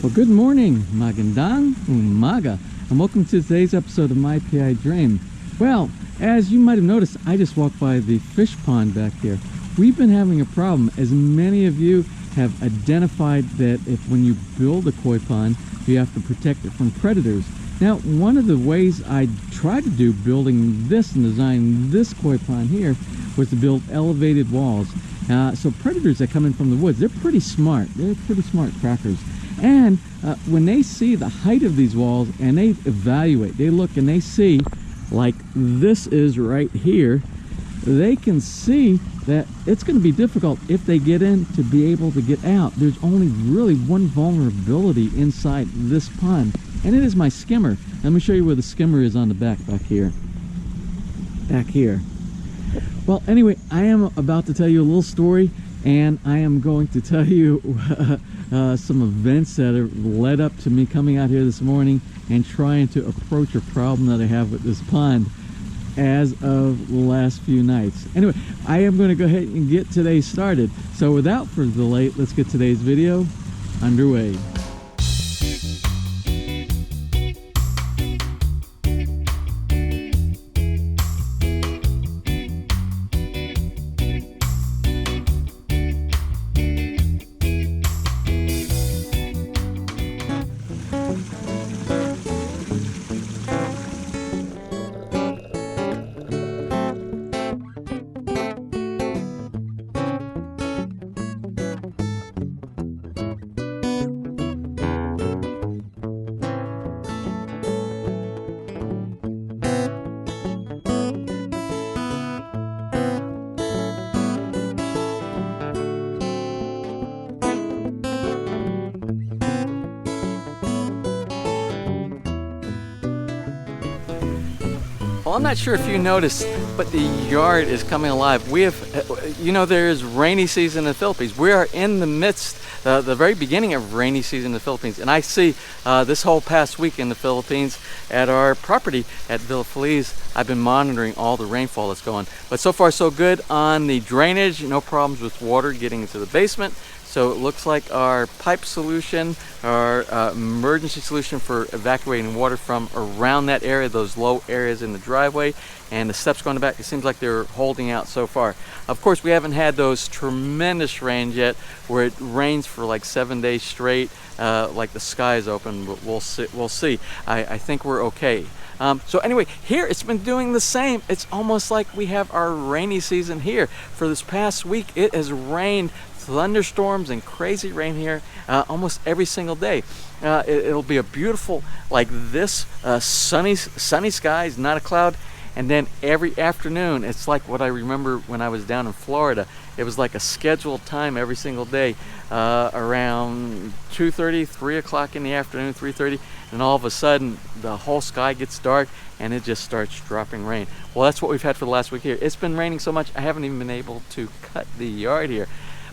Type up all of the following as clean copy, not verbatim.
Well, good morning, magandang umaga, and welcome to today's episode of My PI Dream. Well, as you might have noticed, I just walked by the fish pond back here. We've been having a problem, as many of you have identified that when you build a koi pond, you have to protect it from predators. Now, one of the ways I tried to do building this and designing this koi pond here was to build elevated walls. So predators that come in from the woods, they're pretty smart. They're pretty smart crackers. And when they see the height of these walls and they evaluate, they look and they see, like this is right here, they can see that it's going to be difficult if they get in to be able to get out. There's only really one vulnerability inside this pond, and it is my skimmer. Let me show you where the skimmer is on the back here. Back here. Well, anyway, I am about to tell you a little story, and I am going to tell you some events that have led up to me coming out here this morning and trying to approach a problem that I have with this pond as of the last few nights. Anyway, I am going to go ahead and get today started. So without further delay, let's get today's video underway. Well, I'm not sure if you noticed, but the yard is coming alive. We have, you know, there is rainy season in the Philippines. We are in the midst, the very beginning of rainy season in the Philippines. And I see this whole past week in the Philippines at our property at Feliz, I've been monitoring all the rainfall that's going. But so far so good on the drainage, no problems with water getting into the basement. So it looks like our pipe solution, our emergency solution for evacuating water from around that area, those low areas in the driveway, and the steps going back, it seems like they're holding out so far. Of course, we haven't had those tremendous rains yet, where it rains for like 7 days straight, like the sky is open, but we'll see. I think we're okay. So anyway, here it's been doing the same. It's almost like we have our rainy season here. For this past week, it has rained thunderstorms and crazy rain here almost every single day. It'll be a beautiful, like this, sunny skies, not a cloud. And then every afternoon, it's like what I remember when I was down in Florida. It was like a scheduled time every single day, around 2:30, 3 o'clock in the afternoon, 3:30, and all of a sudden the whole sky gets dark and it just starts dropping rain. Well, that's what we've had for the last week here. It's been raining so much I haven't even been able to cut the yard here.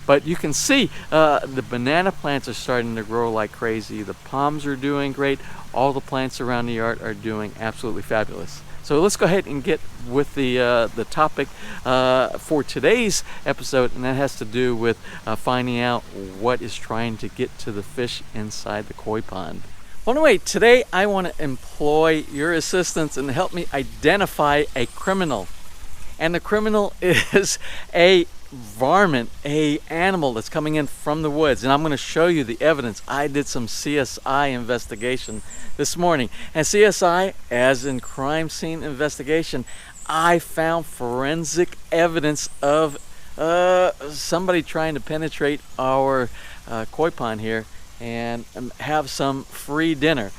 But you can see the banana plants are starting to grow like crazy. The palms are doing great. All the plants around the yard are doing absolutely fabulous. So let's go ahead and get with the topic for today's episode, and that has to do with finding out what is trying to get to the fish inside the koi pond. Well, anyway, today I want to employ your assistance and help me identify a criminal. And the criminal is a varmint, a animal that's coming in from the woods, and I'm going to show you the evidence. I did some CSI investigation this morning, and CSI, as in crime scene investigation, I found forensic evidence of somebody trying to penetrate our koi pond here and have some free dinner.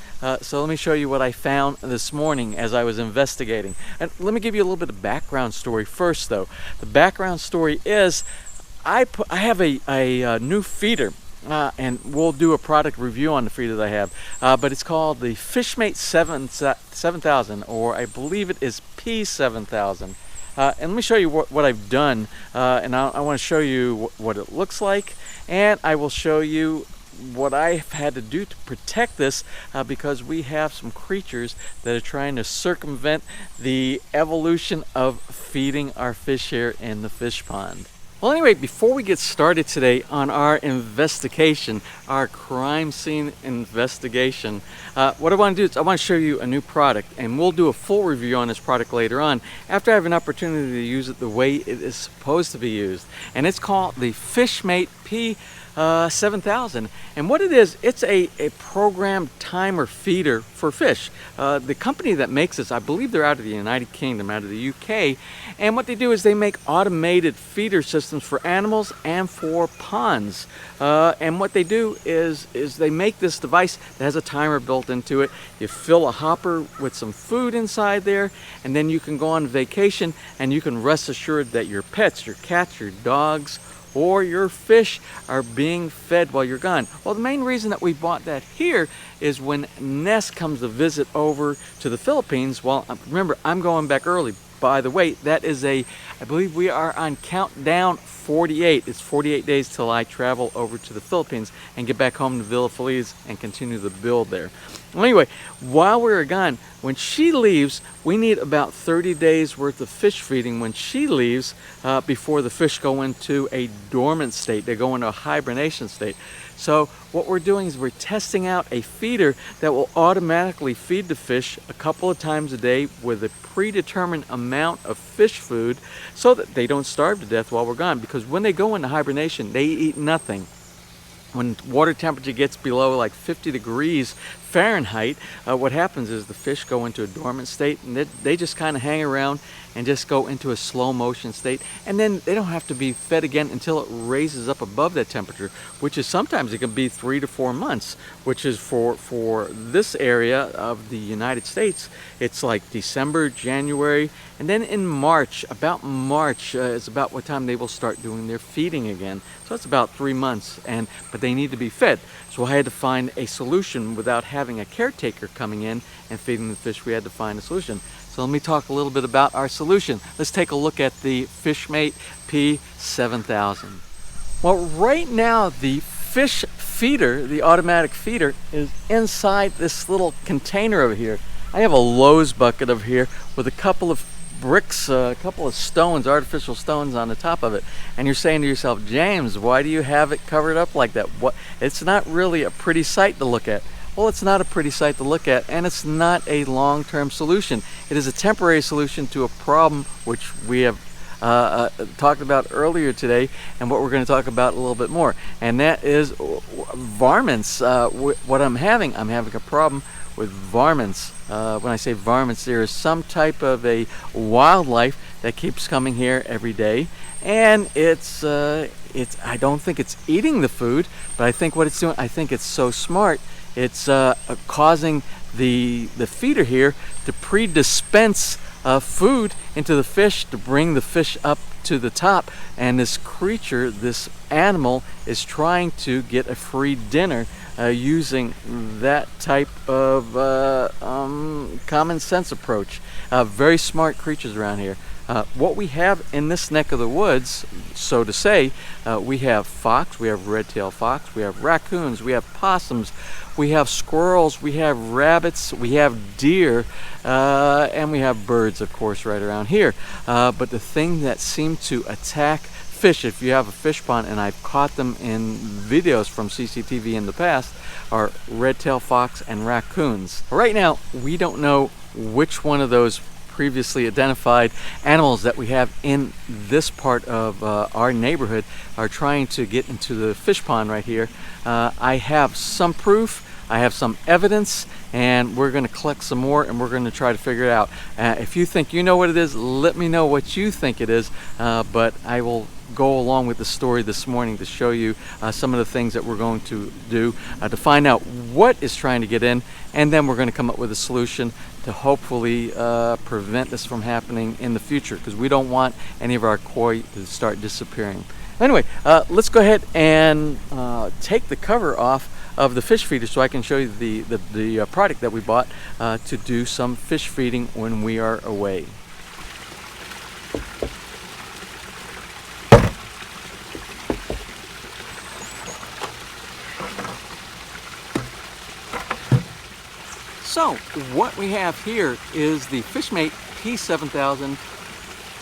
So let me show you what I found this morning as I was investigating. And let me give you a little bit of background story first, though. The background story is I have a new feeder, and we'll do a product review on the feeder that I have. But it's called the Fish Mate 7000, or I believe it is P7000. And let me show you what I've done, and I want to show you what it looks like, and I will show you what I've had to do to protect this, because we have some creatures that are trying to circumvent the evolution of feeding our fish here in the fish pond. Well, anyway, before we get started today on our investigation, our crime scene investigation, what I want to do is I want to show you a new product, and we'll do a full review on this product later on after I have an opportunity to use it the way it is supposed to be used. And it's called the Fish Mate P7000. And what it is, it's a programmed timer feeder for fish. The company that makes this, I believe they're out of the United Kingdom, out of the UK. And what they do is they make automated feeder systems for animals and for ponds. And what they do is they make this device that has a timer built into it. You fill a hopper with some food inside there, and then you can go on vacation and you can rest assured that your pets, your cats, your dogs, or your fish are being fed while you're gone. Well, the main reason that we bought that here is when Ness comes to visit over to the Philippines. Well, remember, I'm going back early. By the way, that is I believe we are on countdown 48. It's 48 days till I travel over to the Philippines and get back home to Villa Feliz and continue the build there. Well, anyway, while we were gone, when she leaves, we need about 30 days worth of fish feeding when she leaves before the fish go into a dormant state. They go into a hibernation state. So what we're doing is we're testing out a feeder that will automatically feed the fish a couple of times a day with a predetermined amount of fish food so that they don't starve to death while we're gone. Because when they go into hibernation, they eat nothing. When water temperature gets below like 50 degrees Fahrenheit, what happens is the fish go into a dormant state, and they just kind of hang around and just go into a slow motion state, and then they don't have to be fed again until it raises up above that temperature, which is sometimes it can be 3 to 4 months, which is for this area of the United States, it's like December, January, and then in March, about March is about what time they will start doing their feeding again. So it's about 3 months, but they need to be fed. So I had to find a solution without having a caretaker coming in and feeding the fish. We had to find a solution. So let me talk a little bit about our solution. Let's take a look at the Fish Mate P7000. Well, right now the fish feeder, the automatic feeder, is inside this little container over here. I have a Lowe's bucket over here with a couple of bricks, a couple of stones, artificial stones on the top of it. And you're saying to yourself, James, why do you have it covered up like that? What? It's not really a pretty sight to look at. Well, it's not a pretty sight to look at, and it's not a long-term solution. It is a temporary solution to a problem which we have talked about earlier today, and what we're going to talk about a little bit more, and that is varmints. What I'm having a problem with varmints. When I say varmints, there is some type of a wildlife that keeps coming here every day, and I don't think it's eating the food, but I think what it's doing, I think it's so smart, it's causing the feeder here to pre-dispense food into the fish to bring the fish up to the top, and this creature, this animal, is trying to get a free dinner using that type of common sense approach. Very smart creatures around here. What we have in this neck of the woods, so to say, we have fox, we have red-tailed fox, we have raccoons, we have possums, we have squirrels, we have rabbits, we have deer, and we have birds, of course, right around here. But the thing that seemed to attack fish, if you have a fish pond, and I've caught them in videos from CCTV in the past, are red-tailed fox and raccoons. Right now, we don't know which one of those previously identified animals that we have in this part of our neighborhood are trying to get into the fish pond right here. I have some proof, I have some evidence, and we're going to collect some more, and we're going to try to figure it out. If you think you know what it is, let me know what you think it is, but I will go along with the story this morning to show you some of the things that we're going to do to find out what is trying to get in, and then we're going to come up with a solution to hopefully prevent this from happening in the future, because we don't want any of our koi to start disappearing. Anyway, let's go ahead and take the cover off of the fish feeder so I can show you the product that we bought to do some fish feeding when we are away. So what we have here is the Fish Mate P7000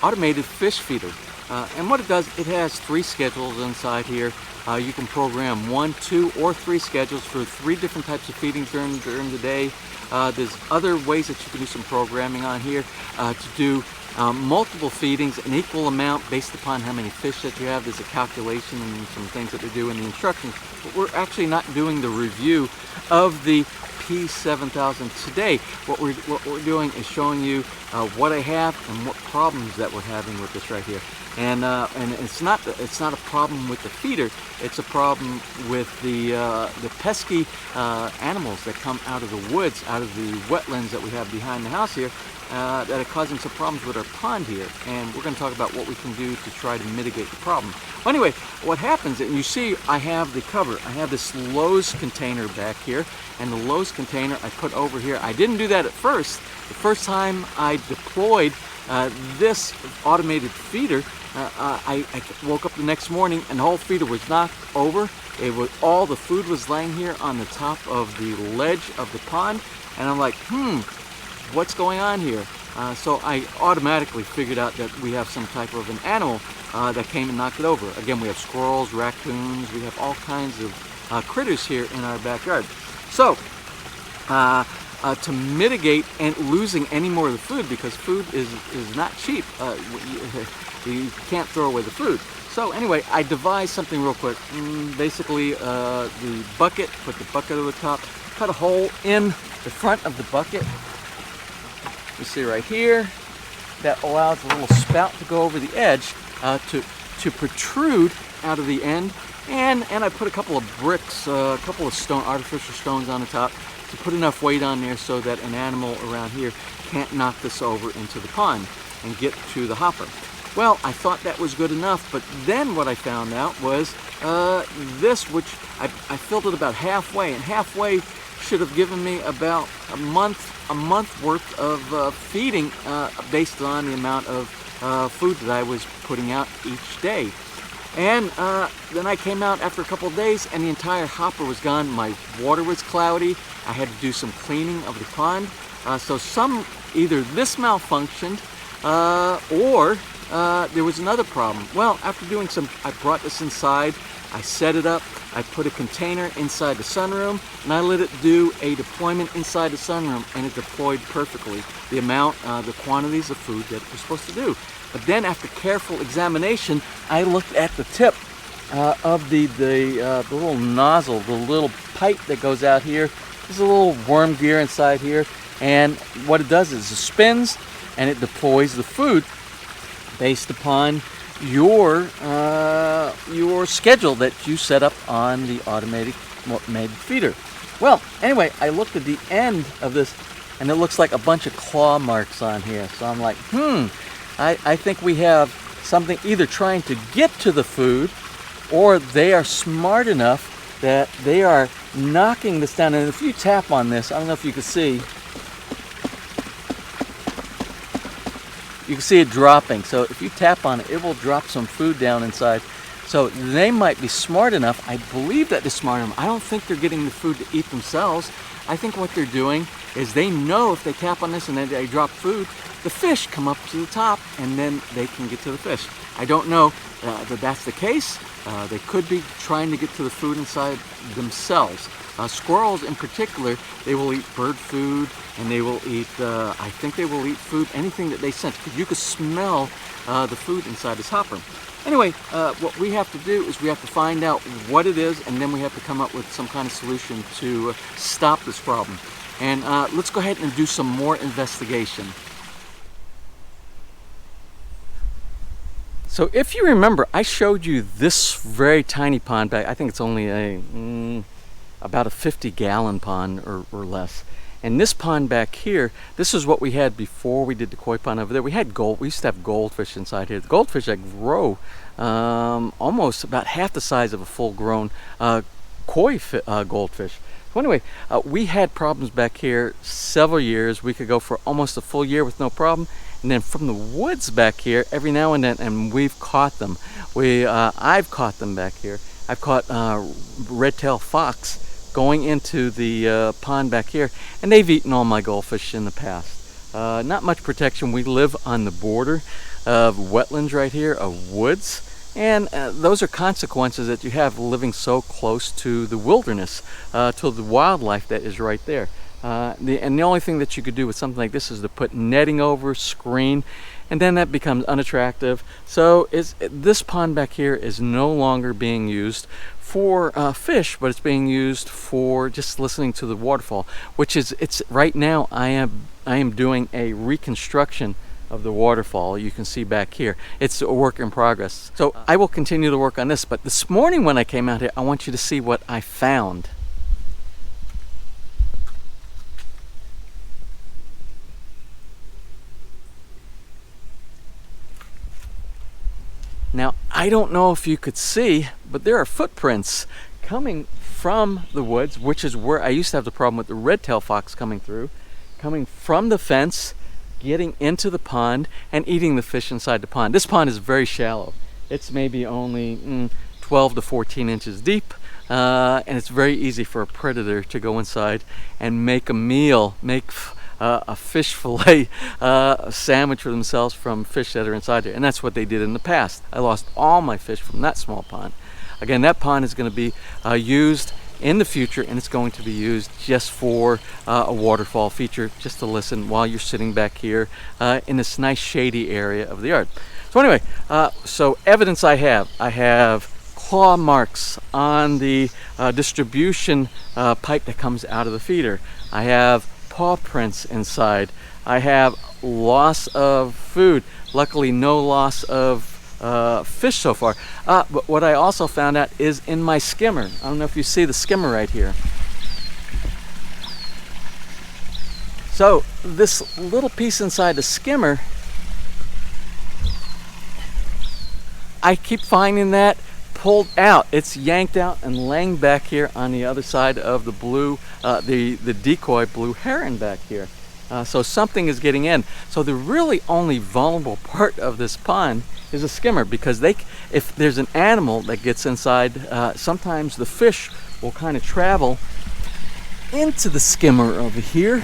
automated fish feeder. And what it does, it has 3 schedules inside here. You can program 1, 2, or 3 schedules for 3 different types of feedings during the day. There's other ways that you can do some programming on here to do multiple feedings, an equal amount based upon how many fish that you have. There's a calculation and some things that they do in the instructions. But we're actually not doing the review of the P7000 today. What we're doing is showing you what I have and what problems that we're having with this right here. And it's not a problem with the feeder. It's a problem with the pesky animals that come out of the woods, out of the wetlands that we have behind the house here, that are causing some problems with our pond here. And we're going to talk about what we can do to try to mitigate the problem. Well, anyway, what happens, and you see I have the cover. I have this Lowe's container back here, and the Lowe's container I put over here. I didn't do that at first. The first time I deployed this automated feeder, I woke up the next morning and the whole feeder was knocked over. All the food was laying here on the top of the ledge of the pond, and I'm like, what's going on here? So I automatically figured out that we have some type of an animal that came and knocked it over. Again, we have squirrels, raccoons, we have all kinds of critters here in our backyard. So to mitigate and losing any more of the food, because food is not cheap, you can't throw away the food. So anyway, I devised something real quick. Basically, the bucket, put the bucket over the top, cut a hole in the front of the bucket. You see right here, that allows a little spout to go over the edge to protrude out of the end. And I put a couple of bricks, a couple of artificial stones on the top to put enough weight on there so that an animal around here can't knock this over into the pond and get to the hopper. Well, I thought that was good enough, but then what I found out was this, which I filled it about halfway, and halfway should have given me about a month worth of feeding based on the amount of food that I was putting out each day. And then I came out after a couple of days and the entire hopper was gone. My water was cloudy. I had to do some cleaning of the pond. So either this malfunctioned or there was another problem. Well, after doing I brought this inside, I set it up, I put a container inside the sunroom, and I let it do a deployment inside the sunroom, and it deployed perfectly the quantities of food that it was supposed to do. But then after careful examination, I looked at the tip of the little nozzle, the little pipe that goes out here. There's a little worm gear inside here, and what it does is it spins and it deploys the food based upon your schedule that you set up on the automated feeder. Well, anyway, I looked at the end of this, and it looks like a bunch of claw marks on here. So I'm like, I think we have something either trying to get to the food, or they are smart enough that they are knocking this down. And if you tap on this, I don't know if you can see, you can see it dropping. So if you tap on it, it will drop some food down inside. So they might be smart enough. I believe that they're smart enough. I don't think they're getting the food to eat themselves. I think what they're doing is they know if they tap on this and then they drop food, the fish come up to the top and then they can get to the fish. I don't know that that's the case. They could be trying to get to the food inside themselves. Squirrels in particular, they will eat bird food, and they will eat, I think they will eat food, anything that they sense, because you can smell the food inside this hopper. Anyway, what we have to do is we have to find out what it is, and then we have to come up with some kind of solution to stop this problem. And let's go ahead and do some more investigation. So if you remember, I showed you this very tiny pond back. I think it's only about a 50-gallon pond or less. And this pond back here, this is what we had before we did the koi pond over there. We used to have goldfish inside here. The goldfish that grow almost about half the size of a full-grown koi goldfish. So anyway, we had problems back here several years. We could go for almost a full year with no problem. And then from the woods back here, every now and then, and we've caught them. I've caught them back here. I've caught red-tailed fox going into the pond back here, and they've eaten all my goldfish in the past. Not much protection. We live on the border of wetlands right here, of woods. And those are consequences that you have living so close to the wilderness, to the wildlife that is right there. And the only thing that you could do with something like this is to put netting over, screen, and then that becomes unattractive. So this pond back here is no longer being used for fish, but it's being used for just listening to the waterfall, which is, it's right now I am doing a reconstruction of the waterfall. You can see back here, it's a work in progress. So I will continue to work on this, but this morning when I came out here, I want you to see what I found. Now, I don't know if you could see, but there are footprints coming from the woods, which is where I used to have the problem with the red-tailed fox coming through, coming from the fence, getting into the pond, and eating the fish inside the pond. This pond is very shallow. It's maybe only 12 to 14 inches deep, and it's very easy for a predator to go inside and make a meal, make a fish fillet sandwich for themselves from fish that are inside there. And that's what they did in the past. I lost all my fish from that small pond. Again, that pond is going to be used in the future, and it's going to be used just for a waterfall feature, just to listen while you're sitting back here in this nice shady area of the yard. So anyway, so evidence I have claw marks on the distribution pipe that comes out of the feeder. I have paw prints inside. I have loss of food. Luckily, no loss of fish so far. But what I also found out is in my skimmer. I don't know if you see the skimmer right here. So this little piece inside the skimmer, I keep finding that pulled out. It's yanked out and laying back here on the other side of the blue, the decoy blue heron back here. So something is getting in. So the really only vulnerable part of this pond is a skimmer, because if there's an animal that gets inside, sometimes the fish will kind of travel into the skimmer over here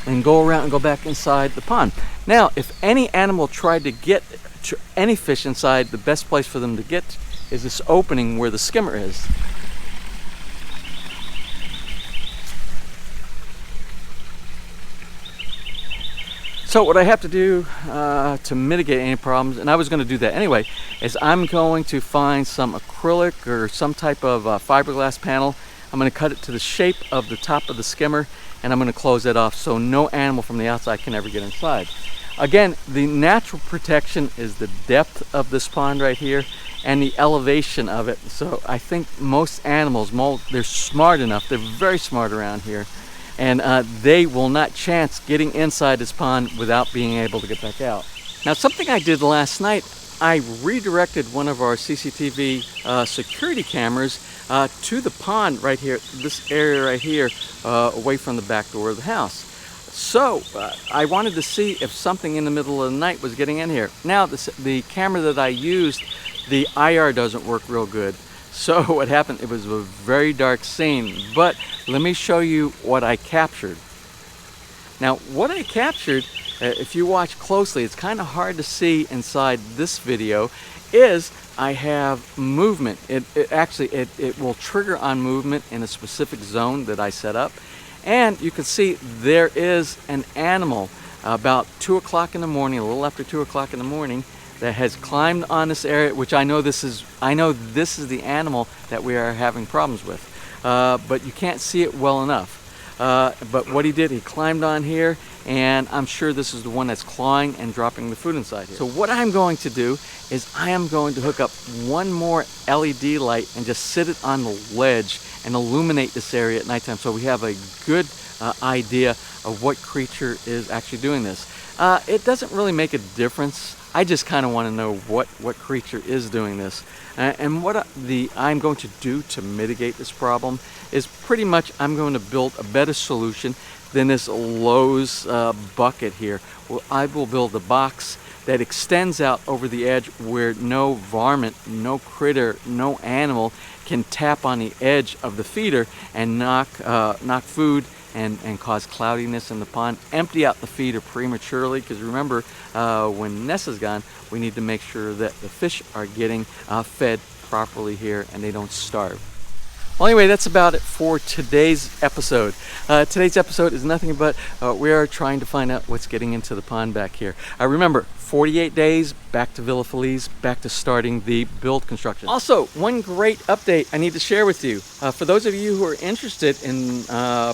and go around and go back inside the pond. Now, if any animal tried to get any fish inside, the best place for them to get is this opening where the skimmer is. So what I have to do to mitigate any problems, and I was going to do that anyway, is I'm going to find some acrylic or some type of fiberglass panel. I'm going to cut it to the shape of the top of the skimmer, and I'm going to close it off so no animal from the outside can ever get inside. Again, the natural protection is the depth of this pond right here and the elevation of it. So I think most animals, they're smart enough, they're very smart around here, and they will not chance getting inside this pond without being able to get back out. Now, something I did last night, I redirected one of our CCTV security cameras to the pond right here, this area right here, away from the back door of the house. So I wanted to see if something in the middle of the night was getting in here. Now, the camera that I used, the IR doesn't work real good. So what happened, it was a very dark scene, but let me show you what I captured. Now, what I captured, if you watch closely, it's kind of hard to see inside this video, is I have movement. It will trigger on movement in a specific zone that I set up. And you can see there is an animal about 2 o'clock in the morning, a little after 2 o'clock in the morning, that has climbed on this area, which I know this is the animal that we are having problems with. But you can't see it well enough. But what he did, he climbed on here, and I'm sure this is the one that's clawing and dropping the food inside here. So what I'm going to do is I am going to hook up one more LED light and just sit it on the ledge and illuminate this area at nighttime, so we have a good idea of what creature is actually doing this. It doesn't really make a difference. I just kind of want to know what creature is doing this. And what I'm going to do to mitigate this problem is pretty much I'm going to build a better solution than this Lowe's bucket here. Well, I will build a box that extends out over the edge where no varmint, no critter, no animal can tap on the edge of the feeder and knock food and cause cloudiness in the pond. Empty out the feeder prematurely, because remember, when Nessa's gone, we need to make sure that the fish are getting fed properly here and they don't starve. Well, anyway, that's about it for today's episode. Today's episode is nothing but we are trying to find out what's getting into the pond back here. Remember, 48 days, back to Villa Feliz, back to starting the build construction. Also, one great update I need to share with you. For those of you who are interested in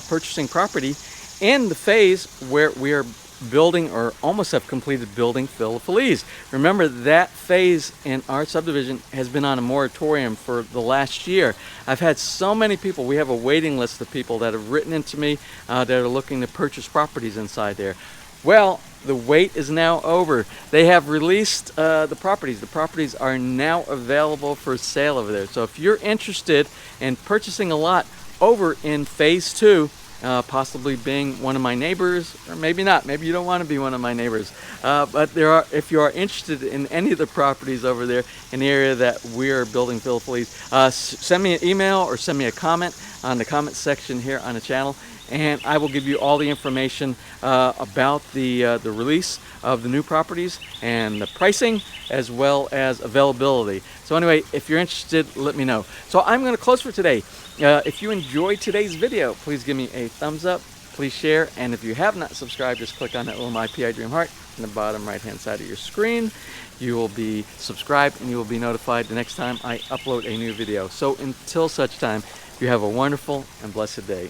purchasing property in the phase where we are building or almost have completed building Villa Feliz. Remember, that phase in our subdivision has been on a moratorium for the last year. I've had so many people, we have a waiting list of people that have written into me that are looking to purchase properties inside there. Well, the wait is now over. They have released the properties. The properties are now available for sale over there. So if you're interested in purchasing a lot over in phase 2, possibly being one of my neighbors, or maybe not. Maybe you don't want to be one of my neighbors. But if you are interested in any of the properties over there in the area that we're building Villa Feliz, send me an email or send me a comment on the comment section here on the channel, and I will give you all the information about the release of the new properties and the pricing as well as availability. So anyway, if you're interested, let me know. So I'm going to close for today. If you enjoyed today's video, please give me a thumbs up, please share, and if you have not subscribed, just click on that little My PI Dream heart in the bottom right hand side of your screen. You will be subscribed and you will be notified the next time I upload a new video. So until such time, you have a wonderful and blessed day.